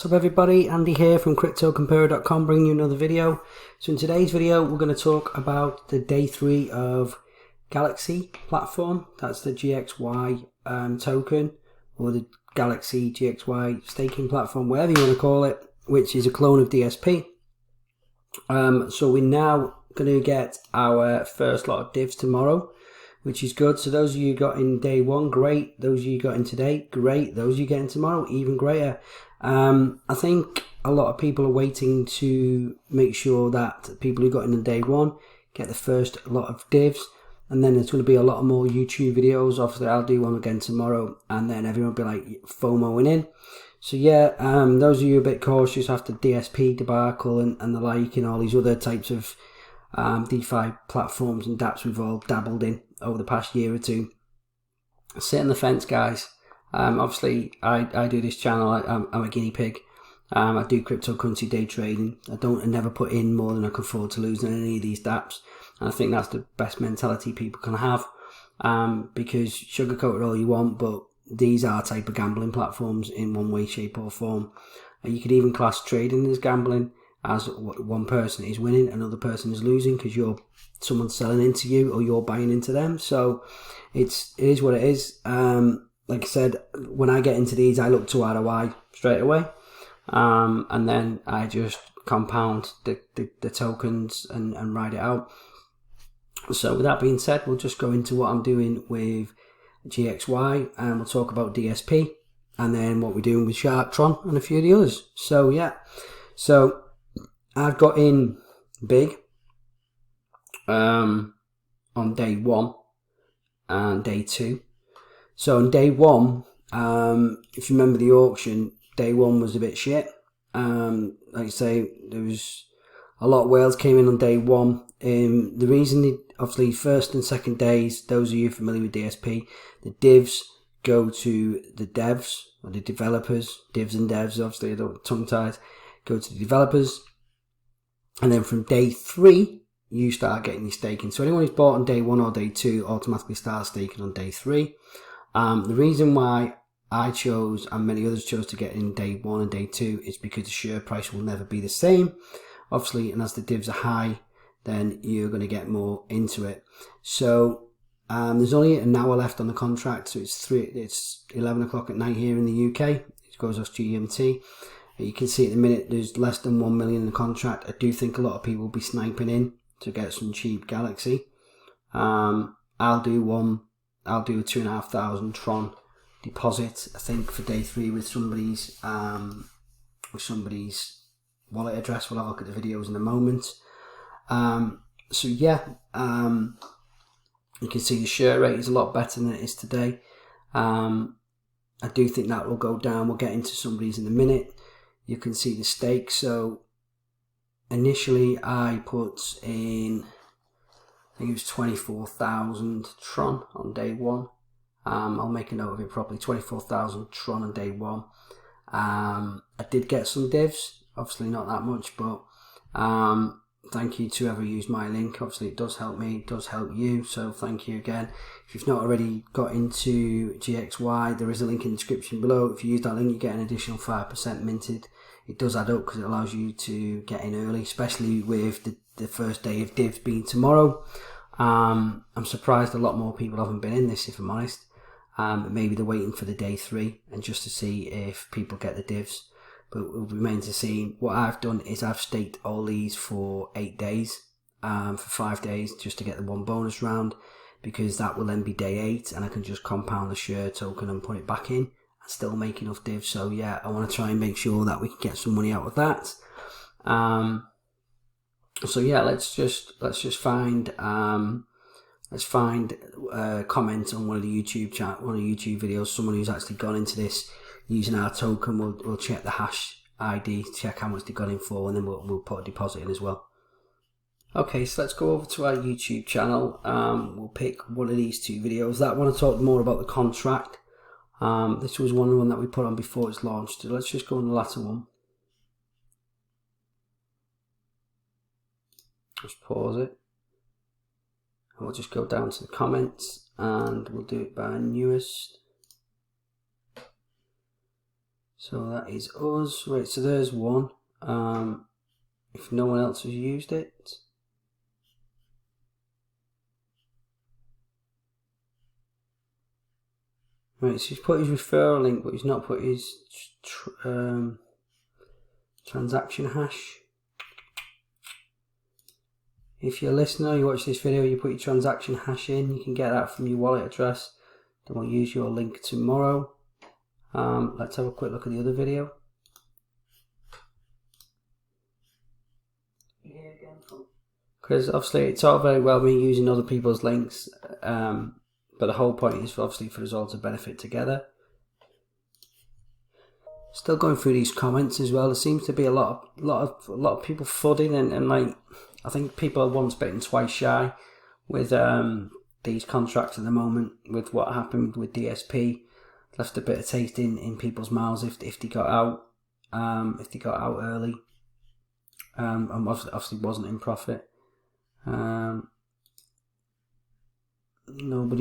What's up everybody, Andy here from CryptoCompare.com bringing you another video. So in today's video we're going to talk about the day 3 of Galaxy platform. That's the GXY token, or the Galaxy GXY staking platform, whatever you want to call it, which is a clone of DSP. So we're now going to get our first lot of divs tomorrow, which is good. So those of you got in day 1, great. Those of you got in today, great. Those of you getting tomorrow, even greater. I think a lot of people are waiting to make sure that people who got in on day 1 get the first lot of divs, and then there's going to be a lot more YouTube videos. Obviously I'll do one again tomorrow, and then everyone will be like FOMOing in. So yeah, those of you a bit cautious after DSP debacle and the like, and all these other types of DeFi platforms and Dapps we've all dabbled in over the past year or two, sit on the fence, guys. Obviously I do this channel, I'm a guinea pig. I do cryptocurrency day trading. I never put in more than I can afford to lose in any of these Dapps, and I think that's the best mentality people can have, because sugarcoat it all you want, but these are type of gambling platforms in one way, shape or form. And you could even class trading as gambling, as one person is winning, another person is losing, because someone's selling into you or you're buying into them. So it is what it is. Like I said, when I get into these, I look to ROI straight away, and then I just compound the tokens and ride it out. So with that being said, we'll just go into what I'm doing with GXY, and we'll talk about DSP, and then what we're doing with Tron and a few of the others. So yeah, so I've got in big on day 1 and day 2. So on day 1, if you remember the auction, day 1 was a bit shit. Like I say, there was a lot of whales came in on day 1. The reason, obviously, first and second days, those of you familiar with DSP, the divs go to the devs, or the developers. Divs and devs, obviously, I don't tongue tied, go to the developers. And then from day 3, you start getting your staking. So anyone who's bought on day 1 or day 2 automatically starts staking on day 3. The reason why I chose, and many others chose, to get in day 1 and day 2 is because the share price will never be the same, obviously, and as the divs are high, then you're going to get more into it. So there's only an hour left on the contract, so it's 11 o'clock at night here in the UK. It goes off GMT. You can see at the minute there's less than 1 million in the contract. I do think a lot of people will be sniping in to get some cheap Galaxy. I'll do a 2,500 Tron deposit, I think, for day 3 with somebody's wallet address. We'll have a look at the videos in a moment. So yeah, you can see the share rate is a lot better than it is today. I do think that will go down. We'll get into some of these in a minute. You can see the stake. So initially I put in, I think it was 24,000 Tron on day 1. I'll make a note of it properly. 24,000 Tron on day 1. I did get some divs, obviously not that much, but thank you to whoever used my link. Obviously it does help me, it does help you, so thank you again. If you've not already got into GXY, there is a link in the description below. If you use that link, you get an additional 5% minted. It does add up because it allows you to get in early, especially with the first day of divs being tomorrow. I'm surprised a lot more people haven't been in this, if I'm honest. Maybe they're waiting for the day 3 and just to see if people get the divs, but it will remain to see. What I've done is I've staked all these for 8 days, for 5 days, just to get the 1 bonus round, because that will then be day 8, and I can just compound the share token and put it back in and still make enough divs. So yeah, I want to try and make sure that we can get some money out of that. So yeah, let's just find comments on one of the YouTube videos. Someone who's actually gone into this using our token. We'll check the hash ID, check how much they got in for, and then we'll put a deposit in as well. Okay, so let's go over to our YouTube channel. We'll pick one of these 2 videos. That one I talked more about the contract. This was one that we put on before it's launched. So let's just go on the latter one. Just pause it. And we'll just go down to the comments, and we'll do it by newest. So that is us. Right, so there's one. If no one else has used it. Right, so he's put his referral link, but he's not put his transaction hash. If you're a listener, you watch this video, you put your transaction hash in, you can get that from your wallet address. Then we'll use your link tomorrow. Let's have a quick look at the other video. Because obviously it's all very well me using other people's links, but the whole point is obviously for us all to benefit together. Still going through these comments as well. There seems to be a lot of people fudding and like, I think people are once bitten twice shy with these contracts at the moment. With what happened with DSP, left a bit of taste in people's mouths if they got out, early, and obviously wasn't in profit. Nobody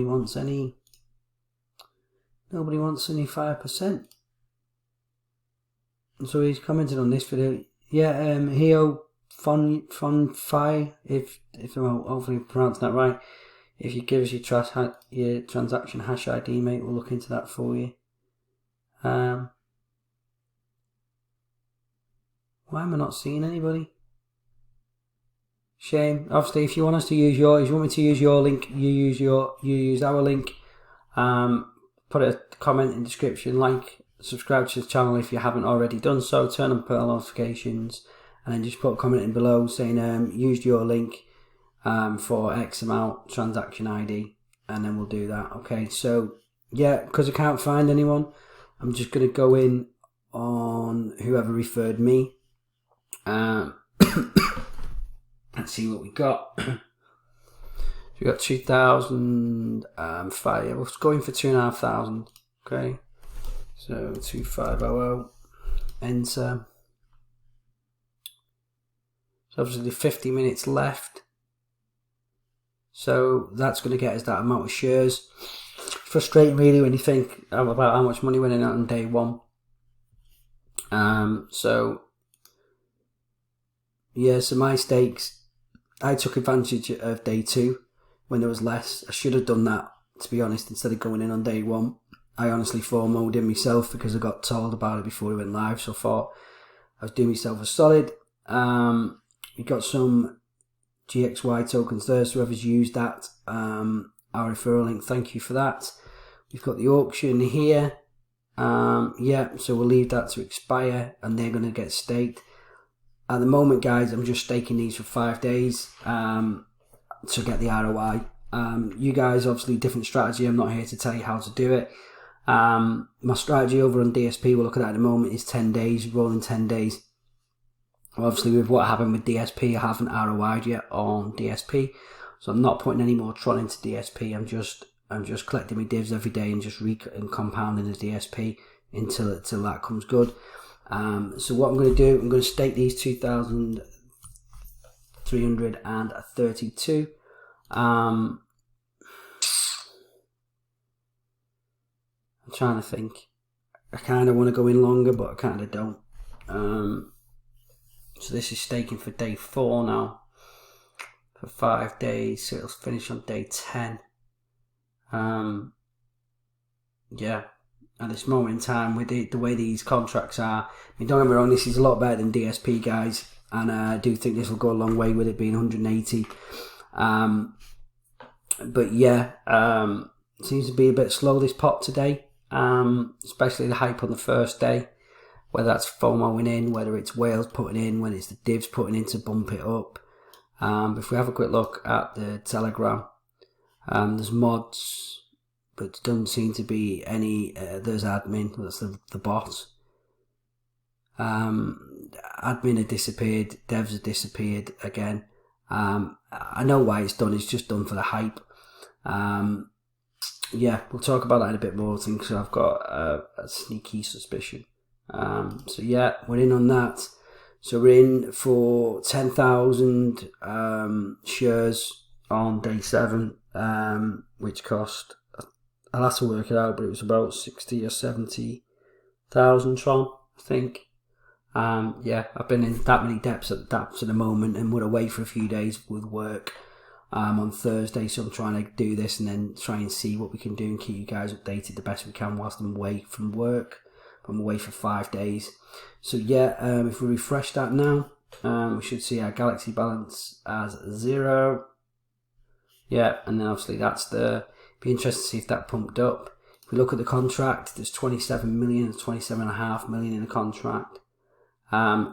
wants any 5%. So he's commented on this video. Yeah, Heo Fonfi, if I'm hopefully pronouncing that right. If you give us your transaction hash ID, mate, we'll look into that for you. Why am I not seeing anybody? Shame. Obviously, if you want us to use if you want me to use your link, you use our link. Put a comment in the description, subscribe to the channel if you haven't already done so, turn on bell notifications, and then just put a comment in below saying used your link for X amount transaction ID, and then we'll do that. Okay, so yeah, because I can't find anyone, I'm just going to go in on whoever referred me. Let's see what we got. We got 2,005. We're going for 2,500. Okay, so 2,500. Enter. So obviously 50 minutes left. So that's going to get us that amount of shares. Frustrating really when you think about how much money went in on day one. So yeah, so my stakes, I took advantage of day two when there was less. I should have done that, to be honest, instead of going in on day one. I honestly FOMO'd in myself because I got told about it before it went live, so I thought I was doing myself a solid. We got some GXY tokens there, so whoever's used that, our referral link, thank you for that. We've got the auction here. Yeah, so we'll leave that to expire and they're going to get staked. At the moment, guys, I'm just staking these for 5 days to get the ROI. You guys, obviously, different strategy. I'm not here to tell you how to do it. My strategy over on DSP, we're looking at the moment, is 10 days, rolling 10 days. Obviously, with what happened with DSP, I haven't ROI'd yet on DSP, so I'm not putting any more Tron into DSP. I'm just collecting my divs every day and just compounding the DSP until that comes good. So what I'm going to do, I'm going to stake these 2,332. I'm trying to think. I kind of want to go in longer, but I kind of don't. So this is staking for day 4 now, for 5 days, so it'll finish on day 10. Yeah, at this moment in time, with the way these contracts are, I mean, don't get me wrong, this is a lot better than DSP, guys, and I do think this will go a long way with it being 180. But yeah, seems to be a bit slow, this pot today, especially the hype on the first day. Whether that's FOMOing in, whether it's whales putting in, when it's the divs putting in to bump it up. If we have a quick look at the Telegram, there's mods, but it doesn't seem to be any. There's admin, that's the bot. Admin had disappeared, devs had disappeared again. I know why it's done, it's just done for the hype. Yeah, we'll talk about that in a bit more, I think, so I've got a sneaky suspicion. So yeah, we're in on that. So we're in for 10,000 shares on day 7, which cost, I'll have to work it out, but it was about 60 or 70 1,000 Tron, I think. Yeah, I've been in that many Dapps at the moment, and we're away for a few days with work on Thursday, so I'm trying to do this and then try and see what we can do and keep you guys updated the best we can whilst I'm away from work. I'm away for 5 days. So yeah, if we refresh that now, we should see our Galaxy balance as 0. Yeah, and then obviously that's the, be interested to see if that pumped up. If we look at the contract, there's 27 million, 27.5 million in the contract.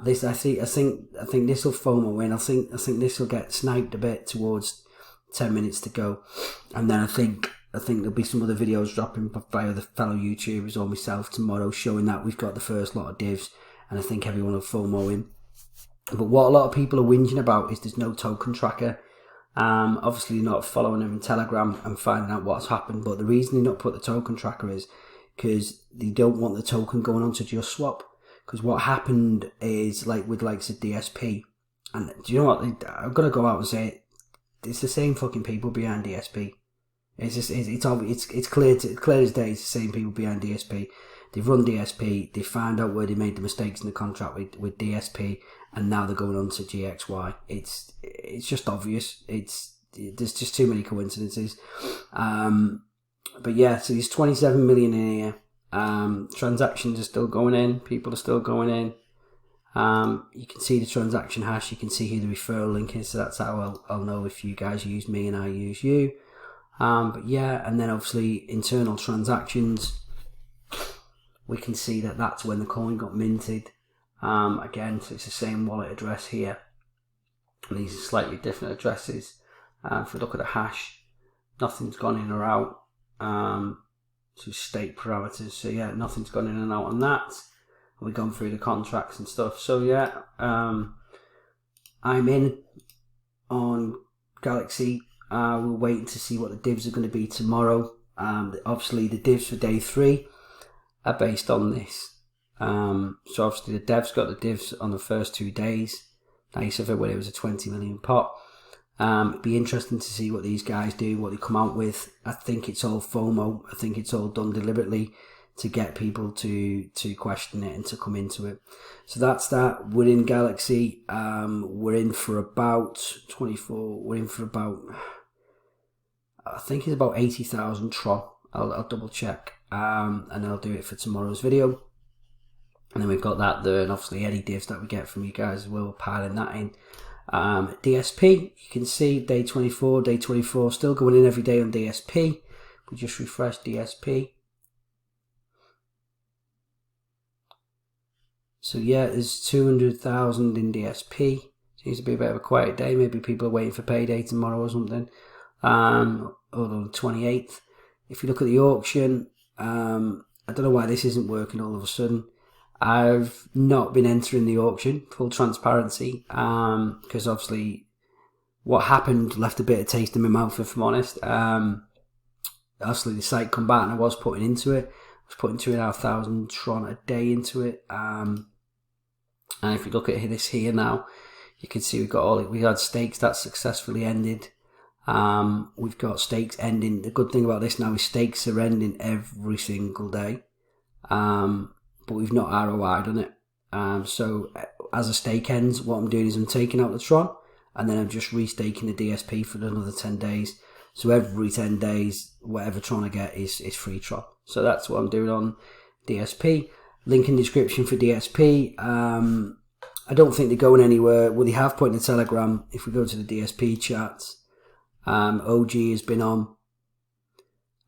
This I think this will FOMO in. I think this will get sniped a bit towards 10 minutes to go, and then I think there'll be some other videos dropping by other fellow YouTubers or myself tomorrow showing that we've got the first lot of divs, and I think everyone will FOMO in. But what a lot of people are whinging about is there's no token tracker. Obviously you're not following them in Telegram and finding out what's happened, but the reason they not put the token tracker is because they don't want the token going on to Just Swap. Because what happened is, like with likes of DSP, and do you know what? I'm gonna go out and say it. It's the same fucking people behind DSP. It's just it's clear as day. It's the same people behind DSP. They've run DSP. They found out where they made the mistakes in the contract with DSP, and now they're going on to GXY. It's just obvious. There's just too many coincidences. But yeah, so there's 27 million in here. Transactions are still going in, people are still going in. You can see the transaction hash, you can see who the referral link is, so that's how I'll know if you guys use me and I use you. But yeah, and then obviously internal transactions, we can see that that's when the coin got minted. Again, so it's the same wallet address here, and these are slightly different addresses. If we look at the hash, nothing's gone in or out. To state parameters, so yeah, nothing's gone in and out on that. We've gone through the contracts and stuff, so yeah, I'm in on Galaxy. We're waiting to see what the divs are going to be tomorrow. Obviously the divs for day 3 are based on this, so obviously the devs got the divs on the first 2 days. Nice of it when it was a 20 million pot. It'd be interesting to see what these guys do, what they come out with. I think it's all FOMO. I think it's all done deliberately to get people to question it and to come into it. So that's that. We're in Galaxy. We're in for about 24. We're in for about, I think it's about 80,000 Tron. I'll double check. And then I'll do it for tomorrow's video. And then we've got that there, and obviously any divs that we get from you guys as well, piling that in. DSP, you can see day 24, still going in every day on DSP. We just refresh DSP. So yeah, there's 200,000 in DSP. Seems to be a bit of a quiet day. Maybe people are waiting for payday tomorrow or something. Or on the 28th. If you look at the auction, I don't know why this isn't working all of a sudden. I've not been entering the auction, full transparency, because obviously what happened left a bit of taste in my mouth, if I'm honest. Obviously the site come back and I was putting into it. I was putting 2,500 Tron a day into it. And if you look at this here now, you can see we had stakes that successfully ended. We've got stakes ending. The good thing about this now is stakes are ending every single day. But we've not ROI'd on it. So as a stake ends, what I'm doing is I'm taking out the Tron, and then I'm just restaking the DSP for another 10 days. So every 10 days, whatever Tron I get is free Tron. So that's what I'm doing on DSP. Link in description for DSP. I don't think they're going anywhere. Well, they have put in the Telegram. If we go to the DSP chats, OG has been on.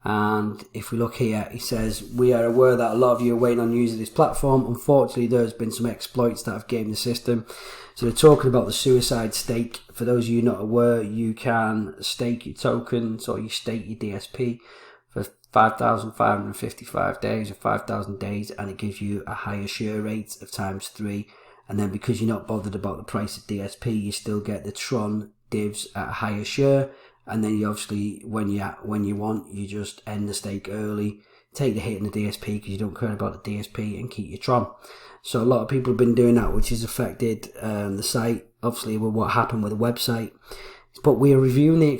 And if we look here, he says, we are aware that a lot of you are waiting on using this platform. Unfortunately, there's been some exploits that have gamed the system. So they're talking about the suicide stake. For those of you not aware, you can stake your tokens or you stake your DSP for 5,555 days or 5,000 days, and it gives you a higher share rate of ×3. And then because you're not bothered about the price of DSP, you still get the Tron divs at a higher share. And then you obviously, when you want, you just end the stake early, take the hit in the DSP because you don't care about the DSP, and keep your Tron. So a lot of people have been doing that, which has affected the site, obviously, with what happened with the website. But we are reviewing the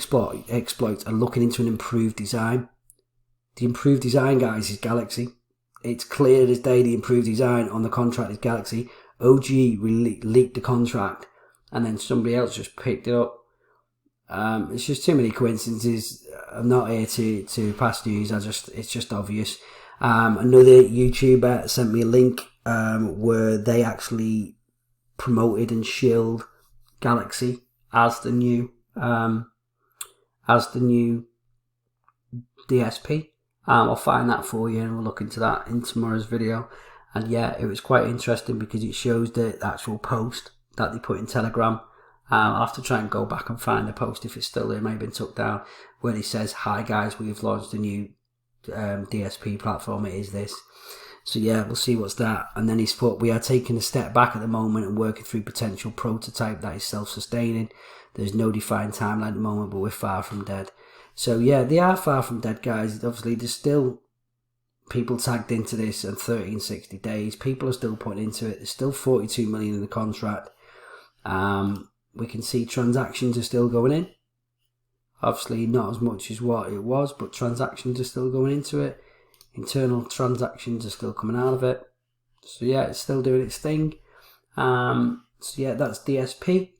exploits and looking into an improved design. The improved design, guys, is Galaxy. it's clear as day the improved design on the contract is Galaxy. OG leaked the contract, and then somebody else just picked it up. It's just too many coincidences. I'm not here to pass news. It's just obvious. Another YouTuber sent me a link where they actually promoted and shilled Galaxy as the new DSP. I'll find that for you and we'll look into that in tomorrow's video. And yeah, it was quite interesting because it shows the actual post that they put in Telegram. I'll have to try and go back and find the post if it's still there. It may have been took down, where he says, "Hi guys, we've launched a new DSP platform. It is this." So yeah, we'll see what's that. And then he's put, "We are taking a step back at the moment and working through potential prototype that is self-sustaining. There's no defined timeline at the moment, but we're far from dead." So yeah, they are far from dead, guys. Obviously, there's still people tagged into this, and 30 and 60 days. People are still putting into it. There's still 42 million in the contract. We can see transactions are still going in. Obviously, not as much as what it was, but transactions are still going into it. Internal transactions are still coming out of it. So yeah, it's still doing its thing. So yeah, that's DSP.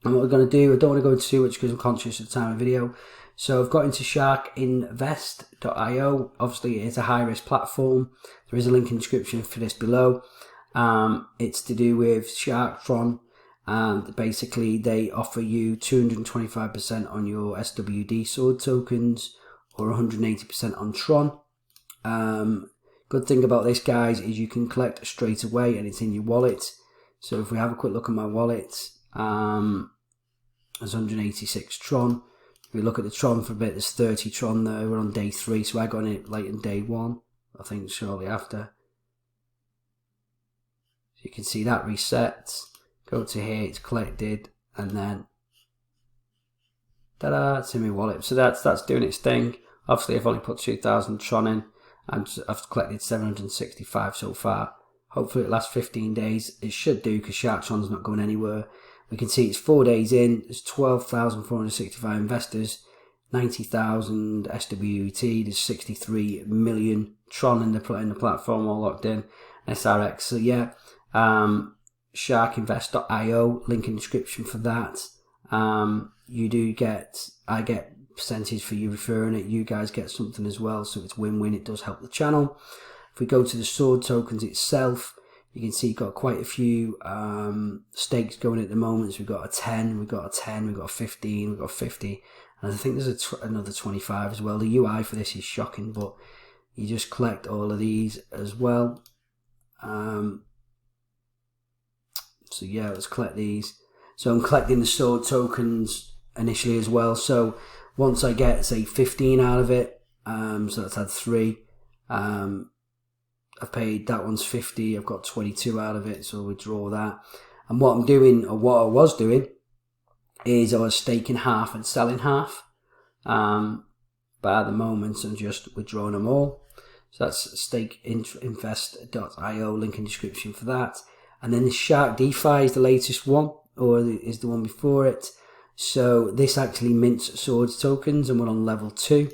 And what we're going to do, I don't want to go into too much because I'm conscious of the time of video. So I've got into sharkinvest.io. Obviously, it's a high-risk platform. There is a link in the description for this below. It's to do with Sharktron. And basically, they offer you 225% on your SWD sword tokens or 180% on Tron. Good thing about this, guys, is you can collect straight away and it's in your wallet. So if we have a quick look at my wallet, there's 186 Tron. If we look at the Tron for a bit, there's 30 Tron there. We're on day 3, so I got in it late in day 1, I think shortly after. So you can see that resets. Go to here, it's collected, and then ta-da, it's in my wallet. So that's doing its thing. Obviously, I've only put 2,000 Tron in, and I've collected 765 so far. Hopefully, it lasts 15 days. It should do because Sharktron's not going anywhere. We can see it's 4 days in. There's 12,465 investors, 90,000 SWT. There's 63 million Tron in the platform all locked in. SRX. So yeah. Sharkinvest.io, link in the description for that. I get percentage for you referring it, you guys get something as well, so it's win-win. It does help the channel. If we go to the sword tokens itself, you can see you've got quite a few stakes going at the moment. So we've got a 10, we've got a 10, we've got a 15, we've got a 50, and I think there's another 25 as well. The UI for this is shocking, but you just collect all of these as well. So yeah, let's collect these. So I'm collecting the sword tokens initially as well. So once I get, say, 15 out of it, so that's had 3. I've paid, that one's 50. I've got 22 out of it, so I'll withdraw that. And what I'm doing, or what I was doing, is I was staking half and selling half. But at the moment, I'm just withdrawing them all. So that's stakeinvest.io, link in the description for that. And then the Shark DeFi is the latest one, or is the one before it. So this actually mints swords tokens, and we're on level 2.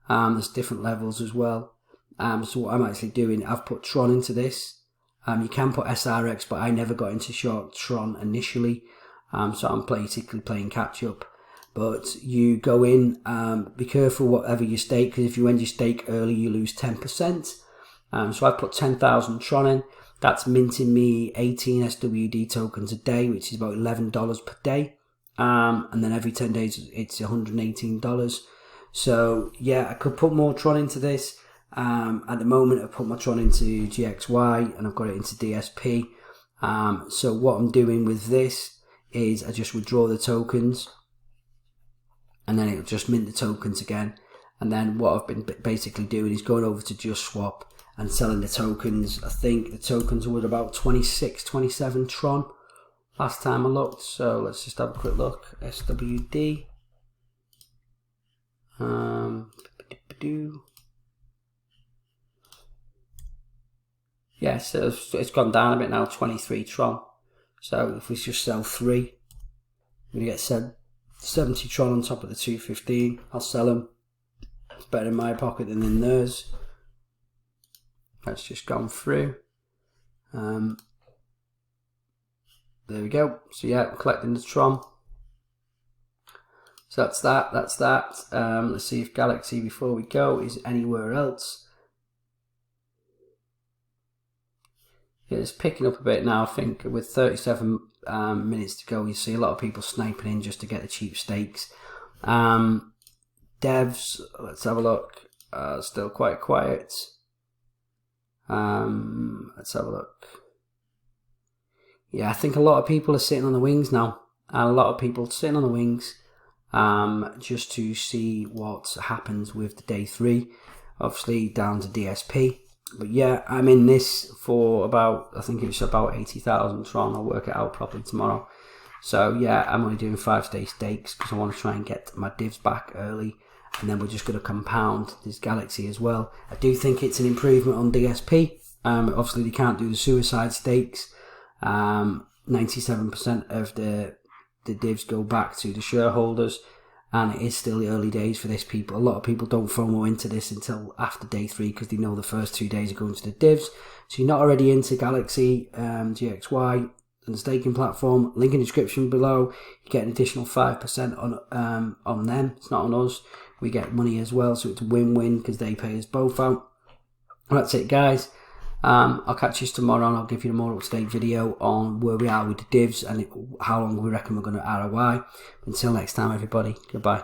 There's different levels as well. So what I'm actually doing, I've put Tron into this. You can put SRX, but I never got into Shark Tron initially. So I'm basically playing catch up. But you go in, be careful whatever you stake, because if you end your stake early, you lose 10%. So I've put 10,000 Tron in. That's minting me 18 SWD tokens a day, which is about $11 per day. And then every 10 days, it's $118. So yeah, I could put more Tron into this. At the moment, I've put my Tron into GXY and I've got it into DSP. So what I'm doing with this is I just withdraw the tokens, and then it'll just mint the tokens again. And then what I've been basically doing is going over to Just Swap and selling the tokens. I think the tokens were about 26, 27 Tron last time I looked. So let's just have a quick look. SWD. Yeah, so it's gone down a bit now, 23 Tron. So if we just sell 3, we're going to get 70 Tron on top of the 215. I'll sell them. It's better in my pocket than in theirs. That's just gone through. There we go. So yeah, we're collecting the Tron. So that's that. Let's see if Galaxy, before we go, is anywhere else. Yeah, it's picking up a bit now. I think with 37 minutes to go, you see a lot of people sniping in just to get the cheap stakes. Devs, let's have a look. Still quite quiet. Let's have a look. Yeah, I think a lot of people are sitting on the wings now. And a lot of people sitting on the wings just to see what happens with the day 3. Obviously down to DSP. But yeah, I'm in this for about, I think it's about 80,000 Tron. I'll work it out properly tomorrow. So yeah, I'm only doing 5-day stakes because I want to try and get my divs back early. And then we're just going to compound this Galaxy as well. I do think it's an improvement on DSP. Obviously they can't do the suicide stakes. 97% of the divs go back to the shareholders. And it is still the early days for this people. A lot of people don't FOMO into this until after day 3 because they know the first 2 days are going to the divs. So you're not already into Galaxy, GXY and the staking platform, link in the description below. You get an additional 5% on them. It's not on us. We get money as well, so it's a win-win because they pay us both out. And that's it, guys. I'll catch you tomorrow and I'll give you a more up-to-date video on where we are with the divs and how long we reckon we're going to ROI. Until next time, everybody, goodbye.